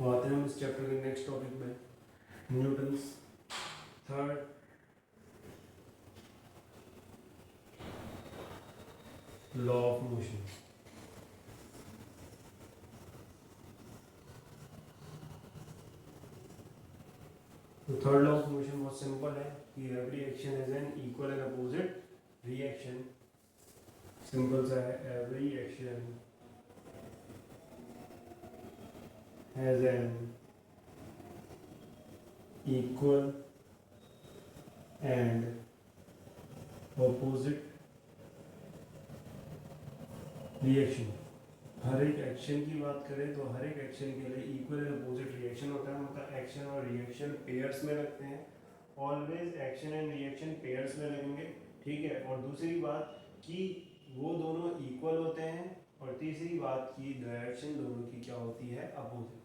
तो आते हैं हम इस चैप्टर के नेक्स्ट टॉपिक में, Newton's third law of motion. तो थर्ड लॉ ऑफ मोशन बहुत सिंपल है कि every action is an equal and opposite reaction. Simple सा है, every action has an equal and opposite reaction. हर एक एक्शन की बात करें तो हर एक एक्शन के लिए इक्वल एंड अपोजिट रिएक्शन होता है, मतलब एक्शन और रिएक्शन पेयर्स में लगते हैं। Always action and reaction pairs में लगेंगे, ठीक है। और दूसरी बात कि वो दोनों इक्वल होते हैं, और तीसरी बात की डायरेक्शन दोनों की क्या होती है, अपोजिट।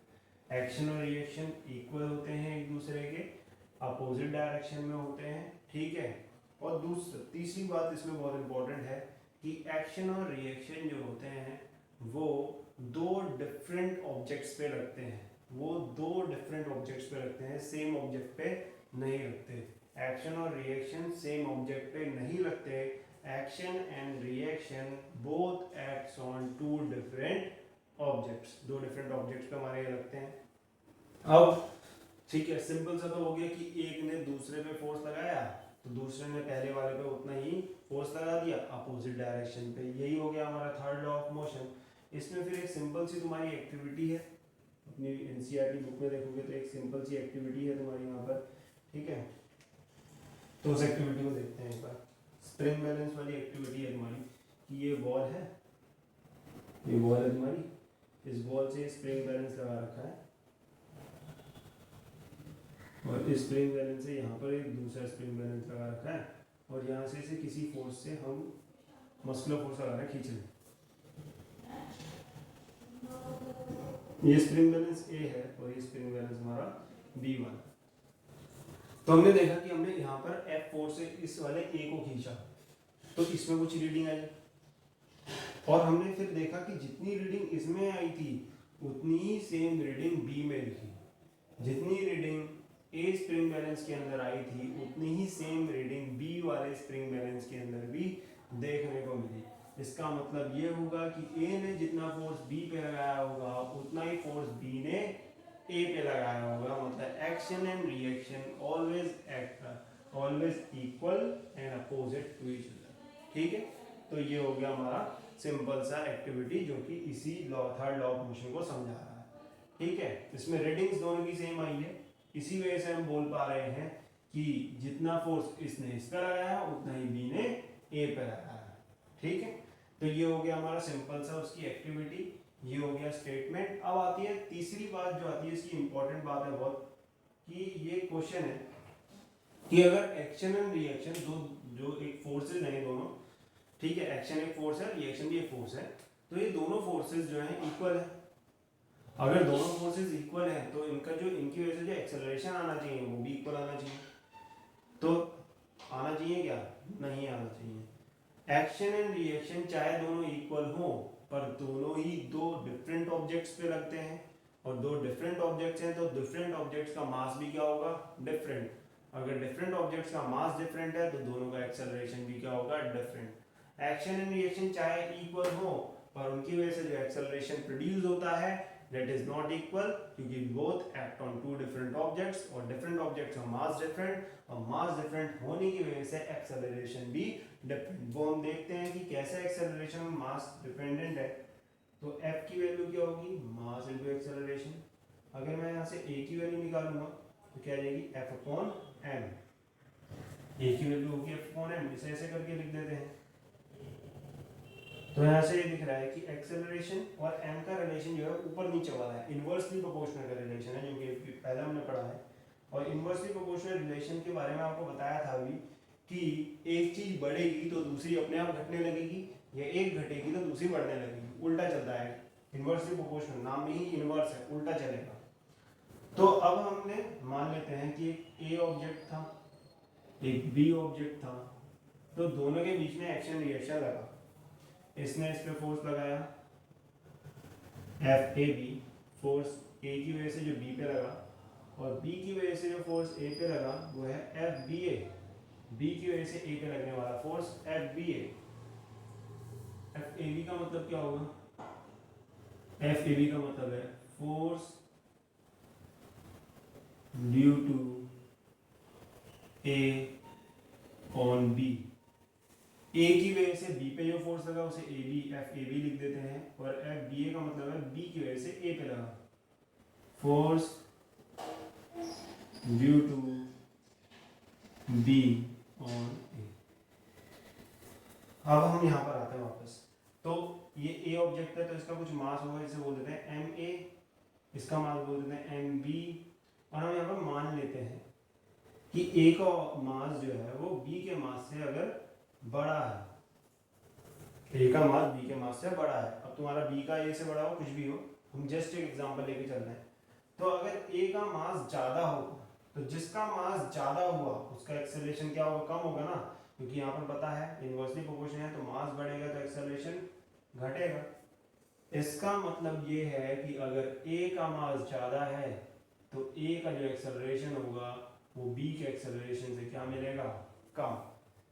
एक्शन और रिएक्शन इक्वल होते हैं एक दूसरे के, अपोजिट डायरेक्शन में होते हैं, ठीक है। और तीसरी बात इसमें बहुत इंपॉर्टेंट है कि एक्शन और रिएक्शन जो होते हैं वो दो डिफरेंट ऑब्जेक्ट्स पे लगते हैं, वो दो डिफरेंट ऑब्जेक्ट्स पे लगते हैं, सेम ऑब्जेक्ट पे नहीं लगते। एक्शन और रिएक्शन सेम ऑब्जेक्ट पे नहीं लगते। Action and reaction both acts on two different objects, दो डिफरेंट ऑब्जेक्ट्स पे हमारे ये लगते हैं। अब ठीक है, सिंपल सा तो हो गया कि एक ने दूसरे पे फोर्स लगाया तो दूसरे ने पहले वाले पे उतना ही फोर्स लगा दिया अपोजिट डायरेक्शन पे। यही हो गया हमारा थर्ड लॉ ऑफ मोशन। इसमें फिर एक सिंपल सी तुम्हारी एक्टिविटी है, अपनी एनसीईआरटी बुक में देखोगे तो एक सिंपल सी एक्टिविटी है तुम्हारी यहाँ पर, ठीक है। तो उस एक्टिविटी को देखते हैं एक बार। स्प्रिंग बैलेंस वाली एक्टिविटी है तुम्हारी कि ये बॉल है, ये बॉल है तुम्हारी, इस बॉल से स्प्रिंग बैलेंस लगा रखा है, और इस स्प्रिंग बैलेंस से यहाँ पर एक दूसरा स्प्रिंग बैलेंस लगा रखा है, और यहाँ से इसे किसी फोर्स से हम मस्कुलर फोर्स लगा रहे हैं, खींच रहे हैं। ये स्प्रिंग बैलेंस ए है और ये स्प्रिंग बैलेंस हमारा B1। तो हमने देखा कि हमने यहाँ पर F फोर्स से इस वाले ए को खींचा तो इसमें कुछ रीडिंग आई, और हमने फिर देखा कि जितनी रीडिंग इसमें आई थी उतनी ही सेम रीडिंग बी में लिखी। जितनी रीडिंग ए स्प्रिंग बैलेंस के अंदर आई थी उतनी ही सेम रीडिंग बी वाले स्प्रिंग बैलेंस के अंदर भी देखने को मिली। इसका मतलब ये होगा कि ए ने जितना फोर्स बी पे लगाया होगा उतना ही फोर्स बी ने ए पे लगाया होगा। मतलब action and reaction always equal and opposite to each other, ठीक है। तो ये हो गया हमारा सिंपल सा एक्टिविटी जो कि इसी थर्ड लॉ ऑफ मोशन को समझा रहा है, ठीक है। इसमें रीडिंग्स दोनों की सेम आई है, इसी वजह से हम बोल पा रहे हैं कि जितना फोर्स इसने इस पर लगाया उतना ही बी ने ए पर लगाया, ठीक है। तो ये हो गया हमारा सिंपल सा उसकी एक्टिविटी, ये हो गया स्टेटमेंट। अब आती है तीसरी बात जो आती है, इसकी इंपॉर्टेंट बात है बहुत, कि ये क्वेश्चन है कि अगर एक्शन एंड रिएक्शन जो एक फोर्सेज हैं दोनों, ठीक है, एक्शन एक फोर्स है, रिएक्शन भी एक फोर्स है, तो ये दोनों फोर्सेज जो हैं इक्वल है। अगर दोनों फोर्सेज इक्वल है तो इनका जो इनकी वजह से जो एक्सेलरेशन आना चाहिए वो भी इक्वल आना चाहिए। तो आना चाहिए क्या? नहीं आना चाहिए। एक्शन एंड रिएक्शन चाहे दोनों इक्वल हो पर दोनों ही दो डिफरेंट ऑब्जेक्ट्स पे लगते हैं, और दो डिफरेंट ऑब्जेक्ट्स हैं तो डिफरेंट ऑब्जेक्ट्स का मास भी क्या होगा? डिफरेंट। अगर डिफरेंट ऑब्जेक्ट्स का मास डिफरेंट है तो दोनों का एक्सेलरेशन भी क्या होगा? डिफरेंट। एक्शन एंड रिएक्शन चाहे इक्वल हो पर उनकी वजह से जो एक्सेलरेशन प्रोड्यूस होता है that is not equal, क्योंकि both act on two different objects और different objects का mass different, और mass different होने की वजह से acceleration भी different। वो हम देखते हैं कि कैसे acceleration mass dependent है। तो F की वैल्यू क्या होगी? mass into acceleration। अगर मैं यहाँ से A की वैल्यू निकालूंगा तो क्या आ जाएगी? F upon m। A की वैल्यू होगी F upon m, इसे ऐसे करके लिख देते हैं। तो यहाँ से ये दिख रहा है कि एक्सेलरेशन और m का रिलेशन जो है ऊपर नीचे वाला है, इनवर्सली प्रोपोर्शनल का रिलेशन है, जो कि पहले हमने पढ़ा है। और इनवर्सली प्रोपोर्शनल रिलेशन के बारे में आपको बताया था अभी कि एक चीज बढ़ेगी तो दूसरी अपने आप घटने लगेगी, या एक घटेगी तो दूसरी बढ़ने लगेगी, उल्टा चलता है। इनवर्सली प्रोपोर्शनल नाम में ही इनवर्स है, उल्टा चलेगा। तो अब हमने मान लेते हैं कि एक ए ऑब्जेक्ट था, एक बी ऑब्जेक्ट था, तो दोनों के बीच में एक्शन रिएक्शन लगा। इसने इस पे फोर्स लगाया F A B, फोर्स ए की वजह से जो बी पे लगा, और बी की वजह से जो फोर्स ए पे लगा वो है एफ बी ए। बी की वजह से ए पे लगने वाला force F B A. F A B का मतलब क्या होगा? एफ ए बी का मतलब है force due to A on B. A की वजह से बी पे जो फोर्स लगा उसे A B, F A B लिख देते हैं, और एफ बी ए का मतलब है बी की वजह से ए पे लगा force due to B on A. अब हम यहाँ पर आते हैं वापस। तो ये ए ऑब्जेक्ट है तो इसका कुछ मास होगा, इसे बोल देते हैं एम ए, इसका मास बोल देते हैं एम बी, और हम यहाँ पर मान लेते हैं कि ए का मास जो है वो बी के मास से अगर बड़ा है, ए का मास बी के मास से बड़ा है। अब तुम्हारा बी का ए से बड़ा हो, कुछ भी हो, हम जस्ट एक एग्जांपल लेके चल रहे हैं। तो अगर ए का मास ज्यादा होगा तो जिसका मास ज्यादा हुआ उसका एक्सेलरेशन क्या होगा? कम होगा ना, क्योंकि यहाँ पर पता है इनवर्सली प्रोपोर्शन है, तो मास बढ़ेगा तो एक्सेलरेशन घटेगा। इसका मतलब ये है कि अगर ए का मास ज्यादा है तो ए का जो एक्सेलरेशन होगा वो बी के एक्सेलरेशन से क्या मिलेगा? कम।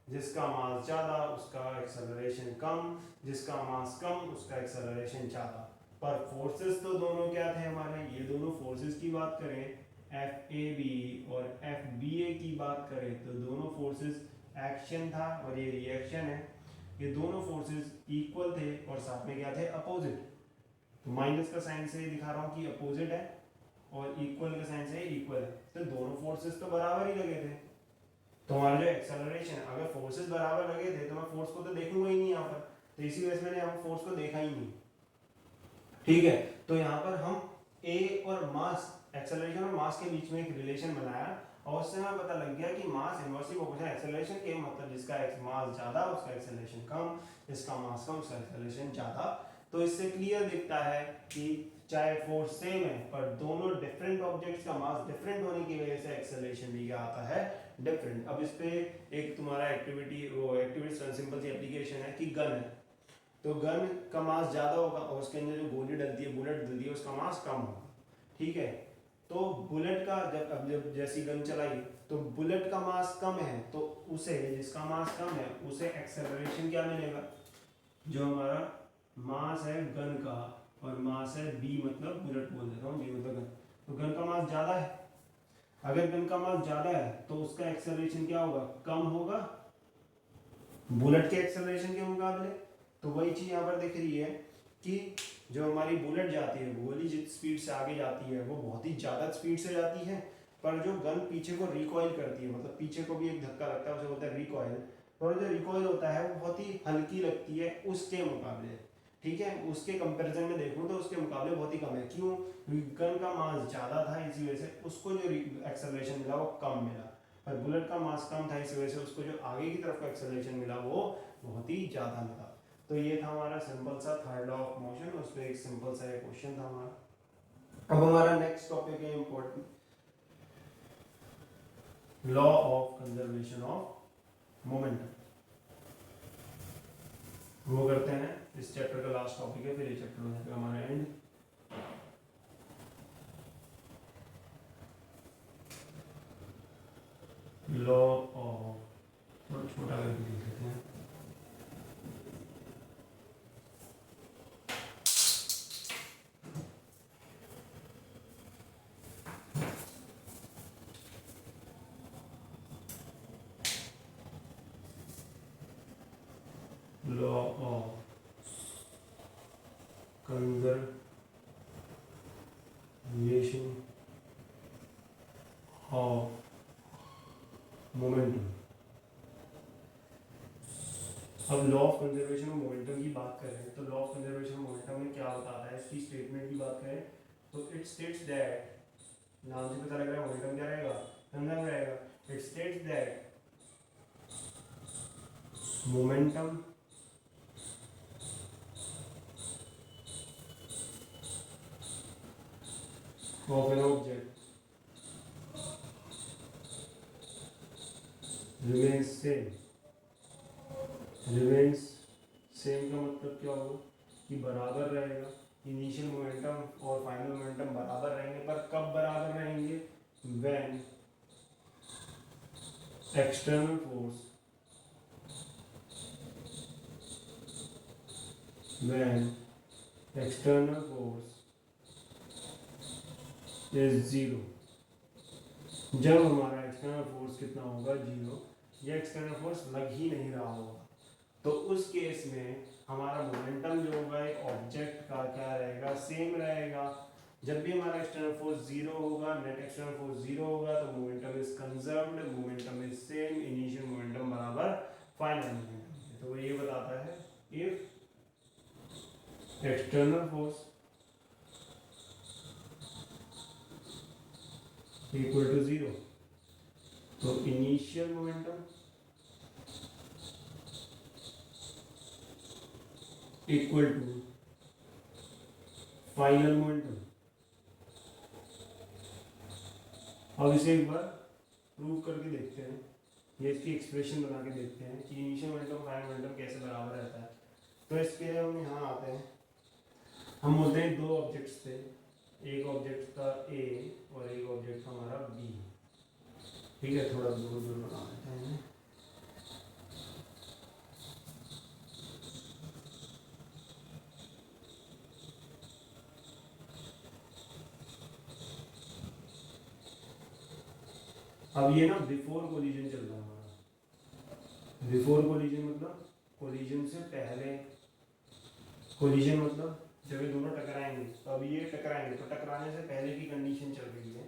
जिसका मास ज्यादा उसका एक्सेलरेशन कम, जिसका मास कम उसका एक्सेलरेशन ज्यादा। पर फोर्सेस तो दोनों क्या थे हमारे? ये दोनों फोर्सेस की बात करें एफ ए बी और एफ बी ए की बात करें तो दोनों फोर्सेस एक्शन था और ये रिएक्शन है। ये दोनों फोर्सेस इक्वल थे और साथ में क्या थे? अपोजिट। तो माइनस का साइन से दिखा रहा हूँ कि अपोजिट है और इक्वल का साइन से इक्वल है, तो दोनों फोर्सेस तो बराबर ही लगे थे। तो हमारा जो एक्सेलरेशन, अगर फोर्सेस बराबर लगे थे तो मैं फोर्स को तो देखूंगा ही नहीं यहाँ पर, तो इसी वजह से मैंने यहाँ फोर्स को देखा ही नहीं। ठीक है, तो यहाँ पर हम ए और मास, एक्सेलरेशन और मास के बीच में एक रिलेशन बनाया और उससे हमें पता लग गया कि मास इनवर्सली प्रोपोर्शनल एक्सेलरेशन के, मतलब जिसका मास ज्यादा उसका एक्सेलरेशन कम, जिसका मास कम उसका एक्सेलरेशन ज्यादा। तो इससे क्लियर दिखता है कि चाहे फोर्स सेम है पर दोनों डिफरेंट ऑब्जेक्ट्स का मास डिफरेंट होने की वजह से एक्सेलरेशन भी क्या आता है? डिफरेंट। अब इस पे एक तुम्हारा एक्टिविटी, वो एक्टिविटी सिंपल सी एप्लीकेशन है कि गन है, तो गन का मास ज्यादा होगा और उसके अंदर जो गोली डलती है, बुलेट डलती है, उसका मास कम होगा। ठीक है, तो बुलेट का जब जैसी गन चलाई तो बुलेट का मास कम है तो उसे, जिसका मास कम है उसे एक्सेलरेशन क्या मिलेगा? जो हमारा मास है गन का और मास है बी, मतलब बुलेट बोल देता हूँ, बी मतलब गन, तो गन का मास ज्यादा है। अगर गन का मास ज्यादा है तो उसका एक्सेलरेशन क्या होगा? कम होगा बुलेट के एक्सेलरेशन के मुकाबले। तो वही चीज यहाँ पर दिख रही है कि जो हमारी बुलेट जाती है, गोली जिस स्पीड से आगे जाती है वो बहुत ही ज़्यादा स्पीड से जाती है, पर जो गन पीछे को रिकॉइल करती है, मतलब पीछे को भी एक धक्का लगता है, उसे बोलते हैं रिकॉइल, पर जो रिकॉइल होता है वो बहुत ही हल्की लगती है उसके मुकाबले। ठीक है, उसके कंपैरिजन में देखूँ तो उसके मुकाबले बहुत ही कम है। क्यों? गन का मास ज़्यादा था, इसी वजह से उसको जो एक्सेलरेशन मिला वो कम मिला, पर बुलेट का मास कम था, इसी वजह से उसको जो आगे की तरफ का एक्सेलरेशन मिला वो बहुत ही ज़्यादा मिला। तो ये था हमारा सिंपल सा थर्ड लॉ ऑफ मोशन, उसमें एक सिंपल सा क्वेश्चन था हमारा। अब हमारा नेक्स्ट टॉपिक है important, law of conservation of momentum. वो करते हैं, इस चैप्टर का लास्ट टॉपिक है, फिर ये चैप्टर हो जाएगा हमारा एंड। लॉ ऑफ, थोड़ा छोटा करके लिख लेते हैं, law of conservation of momentum. अब law of conservation of momentum की बात करें तो law of conservation of momentum में क्या बताता है, इसकी स्टेटमेंट की बात करें तो इट स्टेट्स दैट, नाम से पता लग रहा है मोमेंटम क्या रहेगा? कंजर्व रहेगा। It states that momentum of an object remains same। remains same का मतलब क्या होगा? कि बराबर रहेगा। इनिशियल मोमेंटम और फाइनल मोमेंटम बराबर रहेंगे, पर कब बराबर रहेंगे? When external force is zero. जब हमारा एक्सटर्नल फोर्स कितना होगा? जीरो। या एक्सटर्नल फोर्स लग ही नहीं रहा होगा, तो उस केस में हमारा मोमेंटम जो होगा एक ऑब्जेक्ट का क्या रहेगा? सेम रहेगा। जब भी हमारा एक्सटर्नल फोर्स जीरो होगा, नेट एक्सटर्नल फोर्स जीरो होगा, तो momentum is conserved, momentum is same, initial momentum बराबर फाइनल मोमेंटम। तो वो ये बताता है if external force equal to zero, तो initial momentum equal to final momentum. अब इसे एक बार प्रूव करके देखते हैं, ये इसकी एक्सप्रेशन बना के देखते हैं कि इनिशियल मोमेंटम फाइनल मोमेंटम कैसे बराबर रहता है। तो इसके लिए हम यहाँ आते हैं, हम बोलते हैं दो ऑब्जेक्ट्स थे, एक ऑब्जेक्ट था ए और एक ऑब्जेक्ट था हमारा बी। ठीक है, थोड़ा दूर दूर बना देते हैं। अब ये ना बिफोर कोलिजन चल रहा है हमारा। बिफोर कोलिजन मतलब कोलिजन से पहले, कोलिजन मतलब जब ये दोनों टकराएंगे, तो अब ये टकराएंगे, तो टकराने से पहले की कंडीशन चल रही है।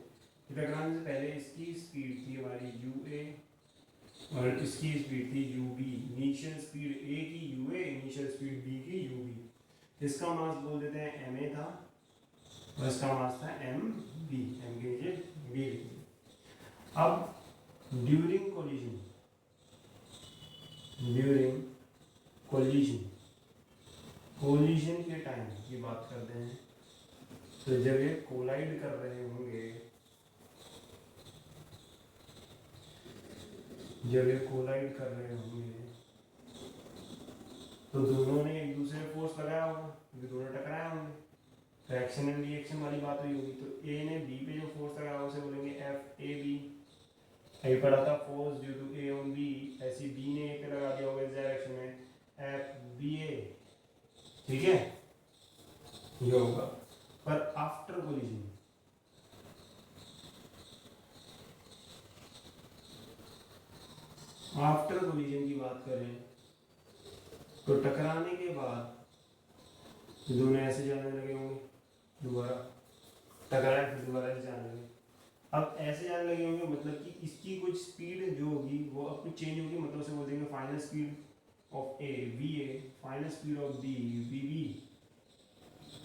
टकराने से पहले इसकी स्पीड थी हमारी ua और इसकी स्पीड थी ub। इनिशियल स्पीड a की ua, इनिशियल स्पीड b की ub। इसका मास बोल देते हैं ma था और इसका मास था mb। m के नीचे b लिखिए। अब ड्यूरिंग कोलिजन कोलिजन के टाइम की बात करते हैं, तो जब ये कोलाइड कर रहे होंगे, तो दोनों ने एक दूसरे में फोर्स लगाया होगा, क्योंकि दोनों टकराए होंगे, तो एक्शन एंड रिएक्शन वाली बात हुई होगी। तो ए ने बी पे जो फोर्स लगाया उसे बोलेंगे एफ ए बी। कहीं पढ़ा था force due to A on B, ऐसी बी ने ए पे लगा दिया होगा इस डायरेक्शन में, एफ बी ए। ठीक है, ये होगा। पर आफ्टर कोलिजन, की बात करें तो टकराने के बाद दोनों ऐसे जाने लगे होंगे, दोबारा टकराए फिर दोबारा ऐसे जाने लगे। अब ऐसे जाने लगे होंगे मतलब कि इसकी कुछ स्पीड जो होगी वो अब कुछ चेंज होगी, मतलब उसे बोल देंगे final speed of A V A, final speed of B V B,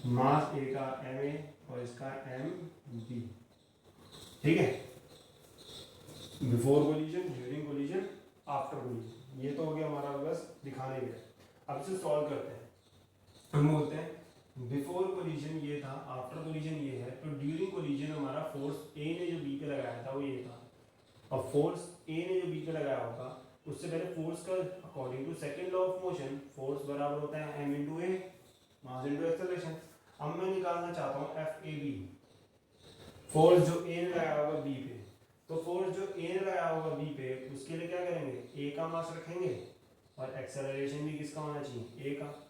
mass A का एम ए और इसका एम बी। ठीक है, before collision, during collision, after collision, ये तो हो गया हमारा बस दिखाने के। अब इसे सॉल्व करते हैं। हम बोलते हैं बिफोर कोलिजन ये था, आफ्टर कोलिजन ये है, तो ड्यूरिंग कोलिजन हमारा फोर्स ए ने जो बी पे लगाया था वो ये था, और फोर्स ए ने जो बी पे लगाया होगा उससे पहले फोर्स का according to second law of motion force बराबर होता है m into A, mass into acceleration. अब मैं निकालना चाहता हूँ एफ ए बी, फोर्स जो ए ने लगाया होगा बी पे, तो फोर्स जो ए ने लगाया होगा बी पे उसके लिए क्या करेंगे, ए का मास रखेंगे और एक्सेलरेशन भी किसका होना चाहिए, ए का।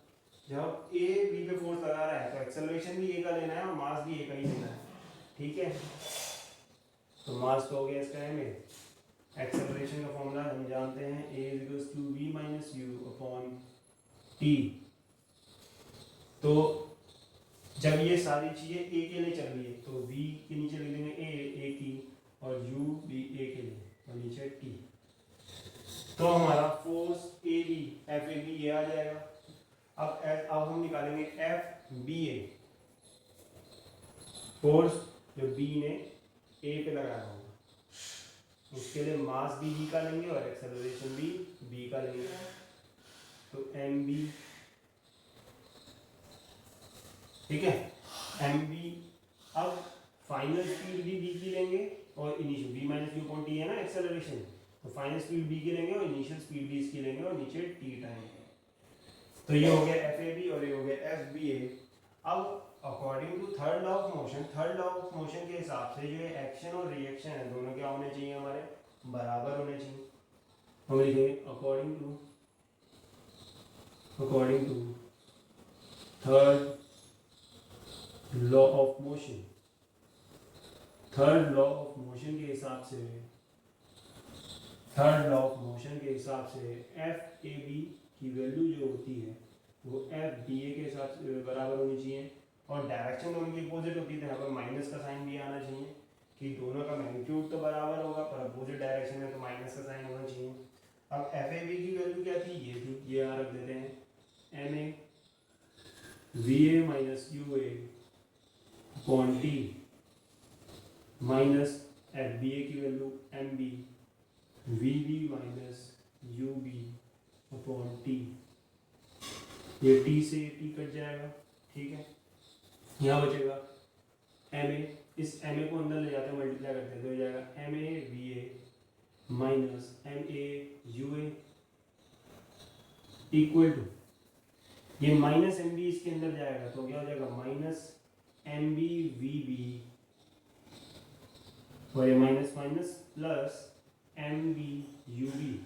जब ए बी पे फोर्स लगा रहा है तो एक्सेलरेशन भी ए का लेना है और मास भी ए का ही लेना है। ठीक है, तो मास तो हो गया इसका एम ए, एक्सेलरेशन का फॉर्मूला हम जानते हैं a equals to v minus U upon T. तो जब ये सारी चीजें a के लिए चल रही है तो v के नीचे लिख देंगे a की, और u भी a के लिए और नीचे t। तो हमारा force A B F A B ये आ जाएगा। अब हम निकालेंगे एफ बी ए, फोर्स जो बी ने ए पे लगाया होगा, उसके लिए मास भी बी का लेंगे और एक्सेलरेशन भी बी का लेंगे, तो एम बी। ठीक है, एम बी। अब फाइनल स्पीड भी बी की लेंगे और initial B minus U upon T है ना एक्सेलरेशन, तो फाइनल स्पीड बी की लेंगे और इनिशियल स्पीड भी इसकी लेंगे और नीचे टी टाइम। तो ये हो गया एफ ए बी और ये हो गया एफ बी ए। अब according to third law of motion, third law of motion के हिसाब से जो एक्शन और रिएक्शन है दोनों क्या होने चाहिए, हमारे बराबर होने चाहिए। हम लिखेंगे according to third law of motion, third law of motion के हिसाब से, थर्ड लॉ ऑफ मोशन के हिसाब से एफ ए बी की वैल्यू जो होती है वो एफ बी ए के हिसाब से बराबर होनी चाहिए, और डायरेक्शन दोनों की अपोजिट होती है तो यहाँ पर माइनस का साइन भी आना चाहिए कि दोनों का मैग्नीट्यूड तो बराबर होगा पर अपोजिट डायरेक्शन में तो माइनस का साइन होना चाहिए। अब एफ ए बी की वैल्यू क्या थी, ये थी, ये यहाँ रख देते हैं M A V A minus U A upon T minus F B A की value M B V B minus U B upon T, ये टी से टी कट जाएगा, ठीक है, यहाँ बचेगा एम ए, इस एम ए को अंदर ले जाते हैं मल्टीप्लाई करते हैं तो हो जाएगा M A V A minus M A U A equal to, ये माइनस एम बी इसके अंदर जाएगा तो क्या हो जाएगा minus M B V B, और ये minus minus plus M B U B,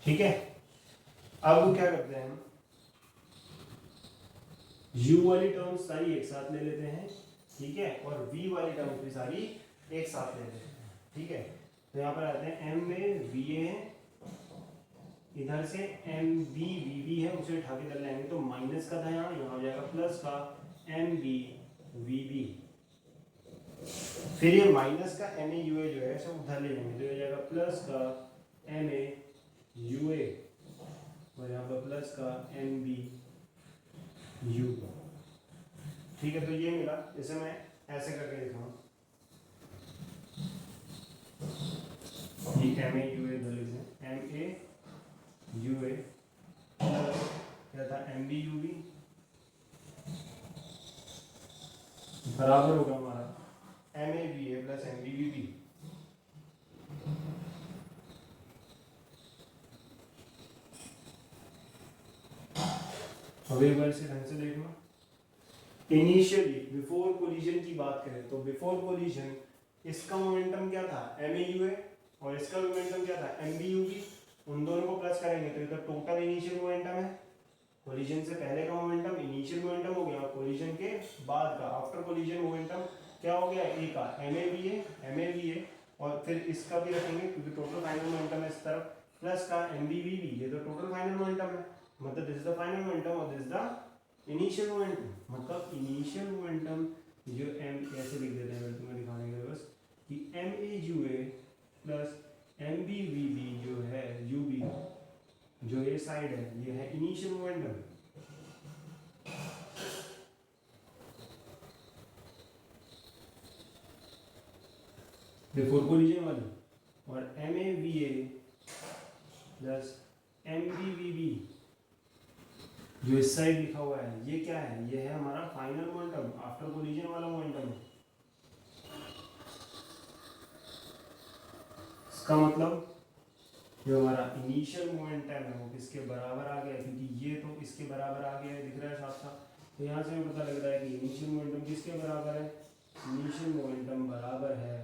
ठीक है। अब क्या करते हैं हम, u वाली टर्म्स सारी एक साथ ले लेते हैं, ठीक है, और v वाली टर्म्स भी सारी एक साथ ले लेते हैं, ठीक है। तो यहाँ पर आते हैं m में va है, इधर से एम बी वी बी है उसे उठा के कर लेंगे तो माइनस का था यहाँ हो जाएगा प्लस का एम बी वी बी, फिर ये माइनस का एम ए यू ए जो है सब उधर ले जाएंगे तो हो जाएगा प्लस का एम ए यू ए और यहाँ पर प्लस का एम बी यू, ठीक है। तो ये मिला, इसे मैं ऐसे करके दिखाऊं, ये एम ए यू ए इधर लिख दें, एम ए यू ए क्या था एम बी यू बी बराबर होगा हमारा M A B A plus M B B B. अब एक बार इसे ढंग से देखना, इनिशियली बिफोर कोलिजन की बात करें तो बिफोर कोलिजन इसका मोमेंटम क्या था एम ए यू ए और इसका मोमेंटम क्या था एम बी यू बी, उन दोनों को प्लस करेंगे तो इधर टोटल इनिशियल मोमेंटम है, कोलिजन से पहले का मोमेंटम इनिशियल मोमेंटम हो गया, कोलिजन के बाद का आफ्टर कोलिजन मोमेंटम क्या हो गया ए का एम ए बी ए और फिर इसका भी रखेंगे क्योंकि टोटल फाइनल मोमेंटम है इस तरफ प्लस का एम बी वी बी, ये तो टोटल फाइनल मोमेंटम है, मतलब this is the final momentum और this is the initial momentum, मतलब इनिशियल मोमेंटम जो एम ऐसे लिख देते हैं तुम्हें दिखाने के बस कि M A U A plus M B V B जो है यू बी जो ये साइड है ये है इनिशियल मोमेंटम, बिफोर कोलिजन वाली, और M A V A plus M B V B जो इस साइड लिखा हुआ है ये क्या है, ये है हमारा फाइनल मोमेंटम आफ्टर कोलिजन वाला मोमेंटम है। इसका मतलब जो हमारा इनिशियल मोमेंटम है वो किसके बराबर आ गया, क्योंकि ये तो इसके बराबर आ गया है दिख रहा है साफ साफ, तो यहाँ से हमें पता लग रहा है कि इनिशियल मोमेंटम किसके बराबर है, इनिशियल मोमेंटम बराबर है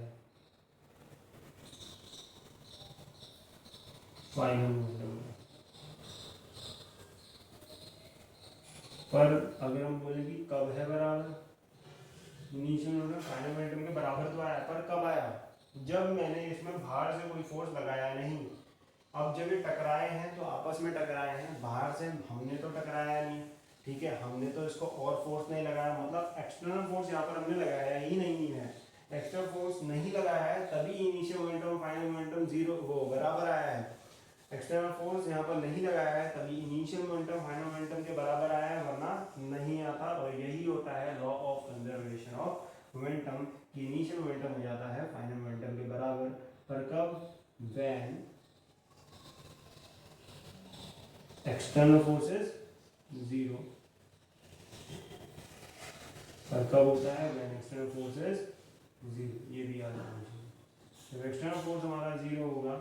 फाइनल मोमेंटम। पर अगर हम बोले कि कब है बराबर, इनिशियल मोमेंटम फाइनल मोमेंटम के बराबर तो आया पर कब आया, जब मैंने इसमें बाहर से कोई फोर्स लगाया नहीं। अब जब ये टकराए हैं तो आपस में टकराए हैं, बाहर से हमने तो टकराया नहीं, ठीक है, हमने तो इसको और फोर्स नहीं लगाया, मतलब एक्सटर्नल फोर्स यहाँ पर हमने लगाया ही नहीं है, एक्सटर्नल फोर्स नहीं लगाया है तभी initial momentum final momentum zero वो बराबर आया है, एक्सटर्नल फोर्स यहाँ पर नहीं लगाया है तभी इनिशियल मोमेंटम फाइनल मोमेंटम के बराबर आया है, वरना नहीं आता। और यही होता है law of conservation of momentum कि इनिशियल मोमेंटम हो जाता है फाइनल मोमेंटम के बराबर, पर कब, व्हेन एक्सटर्नल फोर्सेस जीरो, पर कब होता है व्हेन एक्सटर्नल फोर्सेस जीरो, ये भी याद रखना चाहिए। जब एक्सटर्नल फोर्स हमारा जीरो होगा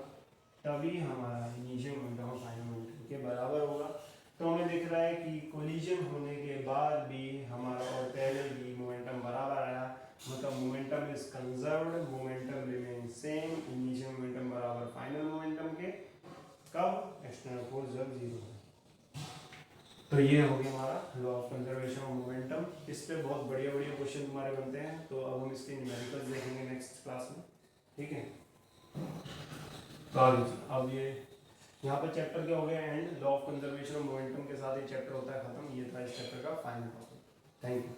तभी हमारा इनिशियल मोमेंटम और फाइनल मोमेंटम के बराबर होगा, तो हमें दिख रहा है कि कोलिजन होने के बाद भी हमारा और पहले भी मोमेंटम बराबर आया, मतलब momentum is conserved, momentum remain same, initial momentum बराबर फाइनल मोमेंटम के, कब? एक्सटर्नल फोर्स जब जीरो है। तो ये हो गया हमारा law of conservation of momentum. इस पे बहुत बढ़िया बढ़िया क्वेश्चन तुम्हारे बनते हैं, तो अब हम इसके न्यूमेरिकल्स देखेंगे नेक्स्ट क्लास में, ठीक है। तो अब ये यहाँ पर चैप्टर क्या हो गया and, law of conservation of momentum के साथ ये चैप्टर होता है खत्म। ये था इस चैप्टर का फाइनल टॉपिक। Thank you.